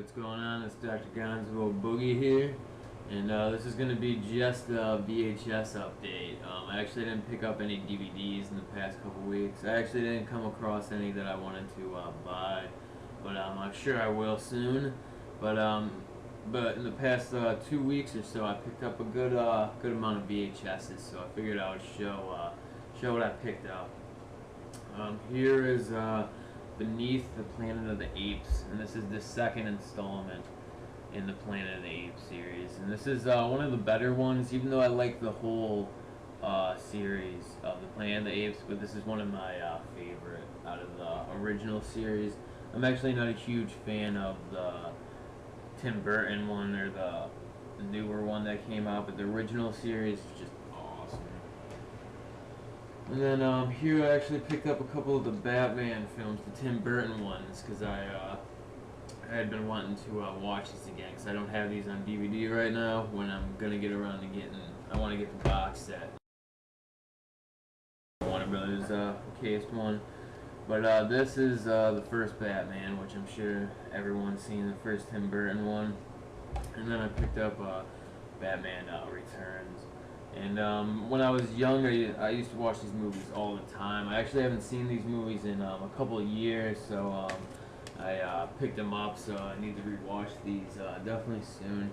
what's going on? It's Dr. Gonzo Boogie here, and this is going to be just a VHS update. I actually didn't pick up any DVDs in the past couple weeks. I actually didn't come across any that I wanted to buy, but I'm sure I will soon. But in the past 2 weeks or so, I picked up a good amount of VHSs, so I figured I would show what I picked up. Here is Beneath the Planet of the Apes, and this is the second installment in the Planet of the Apes series. And this is one of the better ones, even though I like the whole series of the Planet of the Apes, but this is one of my favorite out of the original series. I'm actually not a huge fan of the Tim Burton one or the newer one that came out, but the original series is just awesome. And then here I actually picked up a couple of the Batman films, the Tim Burton ones, because I had been wanting to watch these again, because I don't have these on DVD right now. When I'm going to get around to getting, I want to get the box set. Warner Brothers cased one. But this is the first Batman, which I'm sure everyone's seen, the first Tim Burton one. And then I picked up Batman Returns. And when I was young, I used to watch these movies all the time. I actually haven't seen these movies in a couple of years, so I picked them up, so I need to rewatch these definitely soon.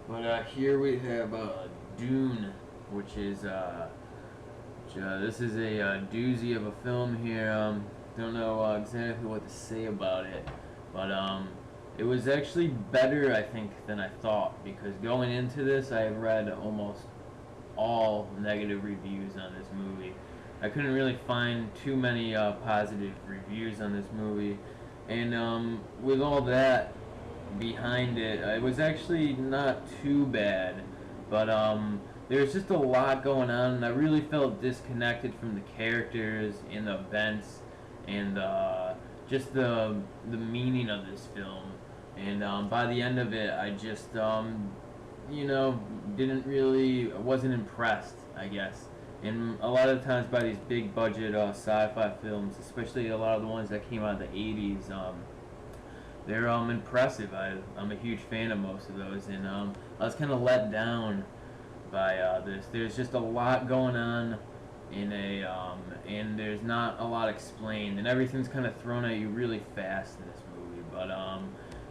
But here we have Dune, which is this is a doozy of a film here. Don't know exactly what to say about it, but it was actually better, I think, than I thought, because going into this, I read almost all negative reviews on this movie. I couldn't really find too many positive reviews on this movie, and with all that behind it, it was actually not too bad, but there's just a lot going on, and I really felt disconnected from the characters and the events and just the meaning of this film. And by the end of it, I just, wasn't impressed, I guess. And a lot of times by these big budget sci-fi films, especially a lot of the ones that came out in the 80s, they're impressive. I'm a huge fan of most of those, and I was kind of let down by this. There's just a lot going on and there's not a lot explained, and everything's kind of thrown at you really fast in this movie. But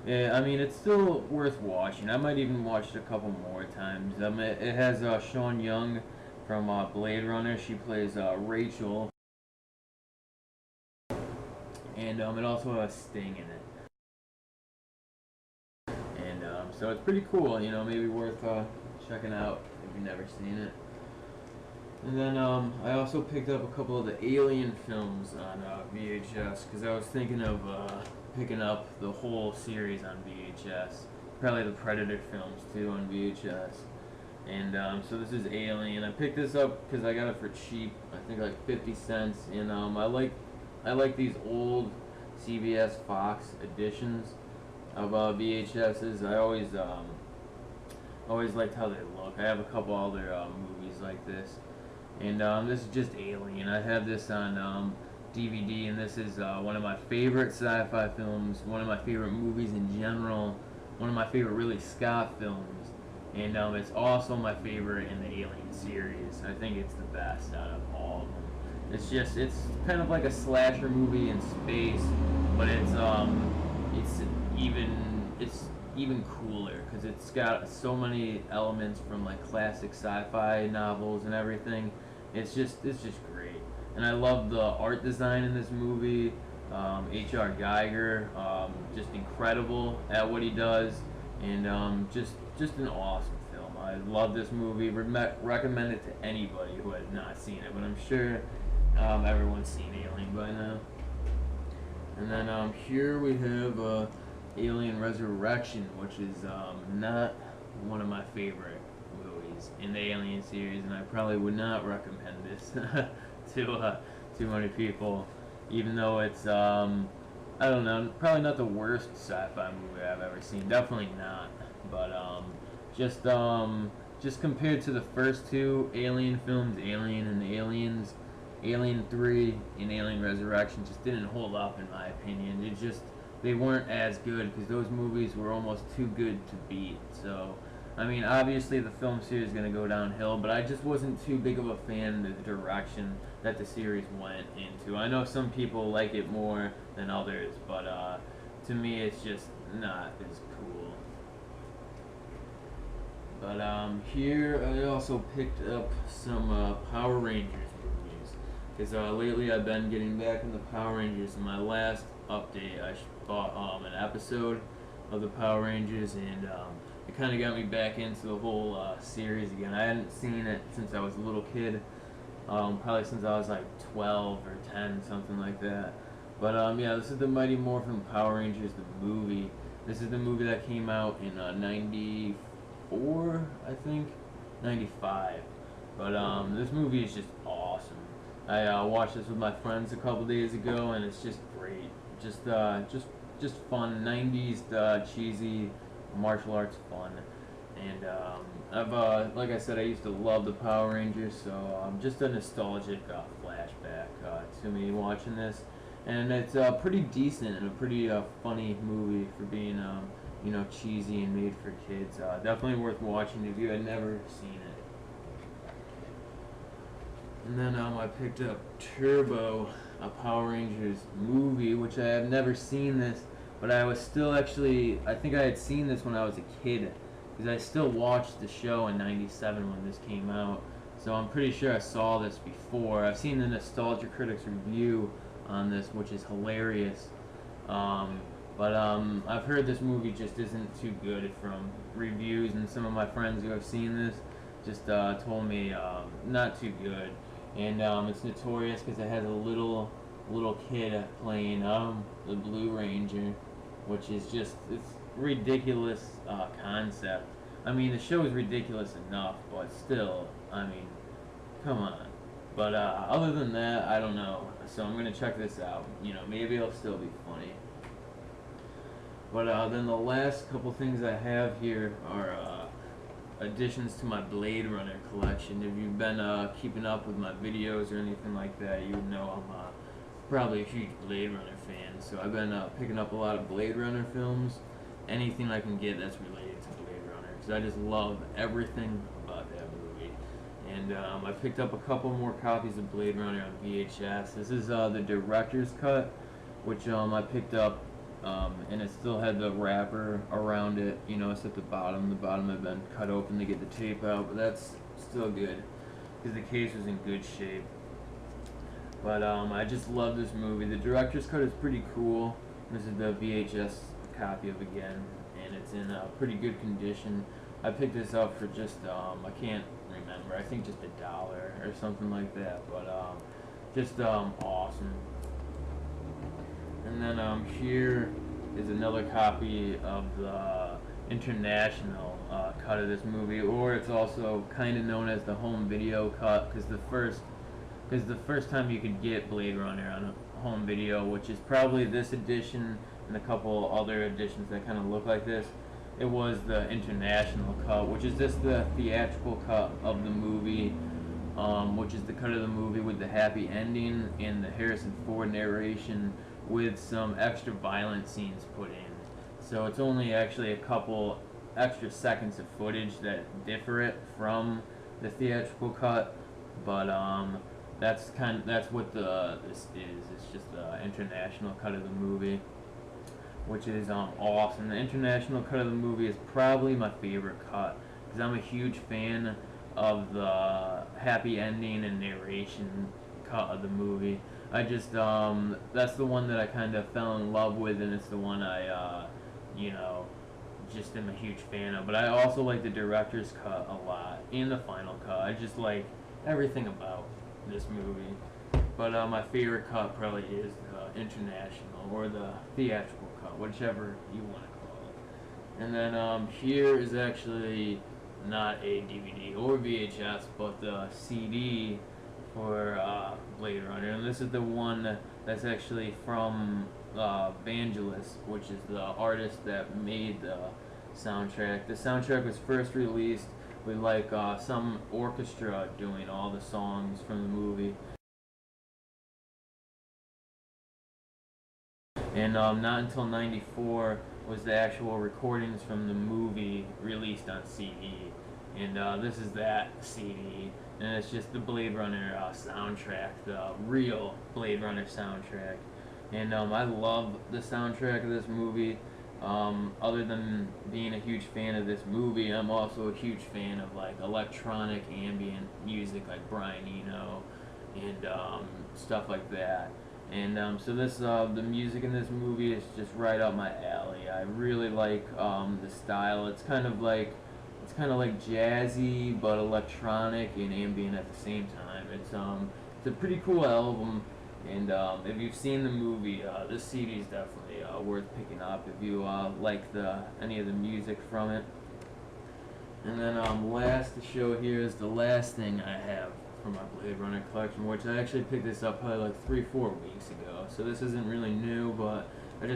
yeah, I mean, it's still worth watching. I might even watch it a couple more times. It has Sean Young from Blade Runner. She plays Rachel, and it also has Sting in it. And so it's pretty cool. Maybe worth checking out if you've never seen it. And then I also picked up a couple of the Alien films on VHS, because I was thinking of picking up the whole series on VHS. Probably the Predator films too on VHS. And so this is Alien. I picked this up because I got it for cheap. I think like 50 cents. And I like these old CBS Fox editions of VHSs. I always liked how they look. I have a couple other movies like this. And this is just Alien. I have this on DVD, and this is one of my favorite sci-fi films, one of my favorite movies in general, one of my favorite really Scott films, and it's also my favorite in the Alien series. I think it's the best out of all of them. It's kind of like a slasher movie in space, but it's even cooler, because it's got so many elements from like classic sci-fi novels and everything. It's just great, and I love the art design in this movie. H.R. Geiger, just incredible at what he does, and just an awesome film. I love this movie. Recommend it to anybody who has not seen it, but I'm sure everyone's seen Alien by now. And then here we have Alien Resurrection, which is not one of my favorite movies in the Alien series, and I probably would not recommend this to too many people, even though it's I don't know, probably not the worst sci-fi movie I've ever seen. Definitely not, but just compared to the first two Alien films, Alien and Aliens, Alien 3 and Alien Resurrection just didn't hold up in my opinion. It just they weren't as good because those movies were almost too good to beat. So, I mean, obviously the film series is going to go downhill, but I just wasn't too big of a fan of the direction that the series went into. I know some people like it more than others, but to me it's just not as cool. But here I also picked up some Power Rangers movies because lately I've been getting back into Power Rangers. In my last update, I bought an episode of the Power Rangers, and it kind of got me back into the whole series again. I hadn't seen it since I was a little kid, probably since I was like 12 or 10, something like that. But yeah, this is the Mighty Morphin Power Rangers, the movie. This is the movie that came out in '94, I think, '95. But this movie is just awesome. I watched this with my friends a couple days ago, and it's just great. Just fun '90s cheesy martial arts fun. And I've like I said, I used to love the Power Rangers, so just a nostalgic flashback to me watching this. And it's pretty decent and a pretty funny movie for being you know, cheesy and made for kids. Definitely worth watching if you had never seen it. And then I picked up Turbo, a Power Rangers movie, which I have never seen this, but I was still actually, I think I had seen this when I was a kid, because I still watched the show in '97 when this came out. So I'm pretty sure I saw this before. I've seen the Nostalgia Critics review on this, which is hilarious. But I've heard this movie just isn't too good from reviews, and some of my friends who have seen this just told me not too good. And it's notorious because it has a little kid playing the Blue Ranger, which is just, it's ridiculous concept. I mean, the show is ridiculous enough, but still, I mean, come on. But other than that, I don't know. So I'm gonna check this out. You know, maybe it'll still be funny. But then the last couple things I have here are additions to my Blade Runner collection. If you've been keeping up with my videos or anything like that, you would know I'm probably a huge Blade Runner fan. So I've been picking up a lot of Blade Runner films, anything I can get that's related to Blade Runner, because I just love everything about that movie. And I picked up a couple more copies of Blade Runner on VHS. This is the director's cut, which I picked up, and it still had the wrapper around it. You know, it's at the bottom. The bottom had been cut open to get the tape out, but that's still good because the case was in good shape. But I just love this movie. The director's cut is pretty cool. This is the VHS copy of again, and it's in pretty good condition. I picked this up for just I can't remember. I think just $1 or something like that. But just awesome. And then here is another copy of the international cut of this movie, or it's also kind of known as the home video cut, because the first time you could get Blade Runner on a home video, which is probably this edition and a couple other editions that kind of look like this, it was the international cut, which is just the theatrical cut of the movie, which is the cut of the movie with the happy ending and the Harrison Ford narration with some extra violent scenes put in. So it's only actually a couple extra seconds of footage that differ it from the theatrical cut, but that's what this is. It's just the international cut of the movie, which is awesome. The international cut of the movie is probably my favorite cut because I'm a huge fan of the happy ending and narration cut of the movie. I just that's the one that I kind of fell in love with, and it's the one I you know, just am a huge fan of. But I also like the director's cut a lot and the final cut. I just like everything about this movie. But my favorite cut probably is the international or the theatrical cut, whichever you want to call it. And then here is actually not a DVD or VHS, but the CD for Blade Runner, and this is the one that's actually from Vangelis, which is the artist that made the soundtrack. The soundtrack was first released with like some orchestra doing all the songs from the movie, and not until '94 was the actual recordings from the movie released on CD. And this is that CD, and it's just the Blade Runner soundtrack, the real Blade Runner soundtrack. And I love the soundtrack of this movie. Other than being a huge fan of this movie, I'm also a huge fan of like electronic ambient music, like Brian Eno and stuff like that. And so the music in this movie is just right up my alley. I really like the style. It's kind of like jazzy but electronic and ambient at the same time. It's a pretty cool album. And if you've seen the movie, this CD is definitely worth picking up if you like any of the music from it. And then last to show here is the last thing I have from my Blade Runner collection, which I actually picked this up probably like 3-4 weeks ago. So this isn't really new, but I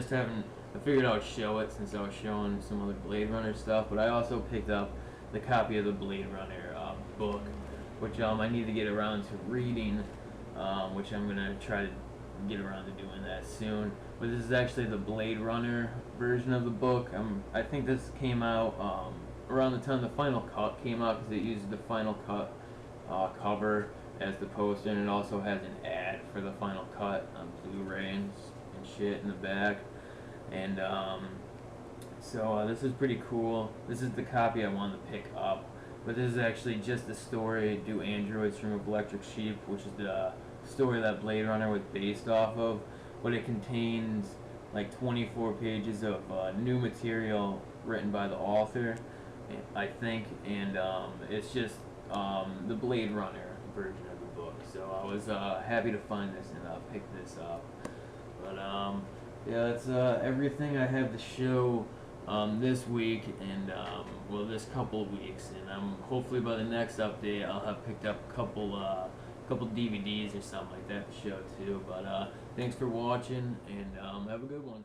figured I would show it since I was showing some other Blade Runner stuff. But I also picked up the copy of the Blade Runner book, which I need to get around to reading, which I'm going to try to get around to doing that soon. But this is actually the Blade Runner version of the book. I think this came out around the time the Final Cut came out, because it uses the Final Cut cover as the poster, and it also has an ad for the Final Cut on Blu-ray and shit in the back. And so this is pretty cool. This is the copy I wanted to pick up, but this is actually just the story, Do Androids Dream of Electric Sheep, which is the story that Blade Runner was based off of, but it contains like 24 pages of new material written by the author, I think, and it's just the Blade Runner version of the book. So I was happy to find this and pick this up. But yeah, that's everything I have to show this week, and well, this couple of weeks, and hopefully by the next update I'll have picked up a couple DVDs or something like that to show too. But thanks for watching, and have a good one.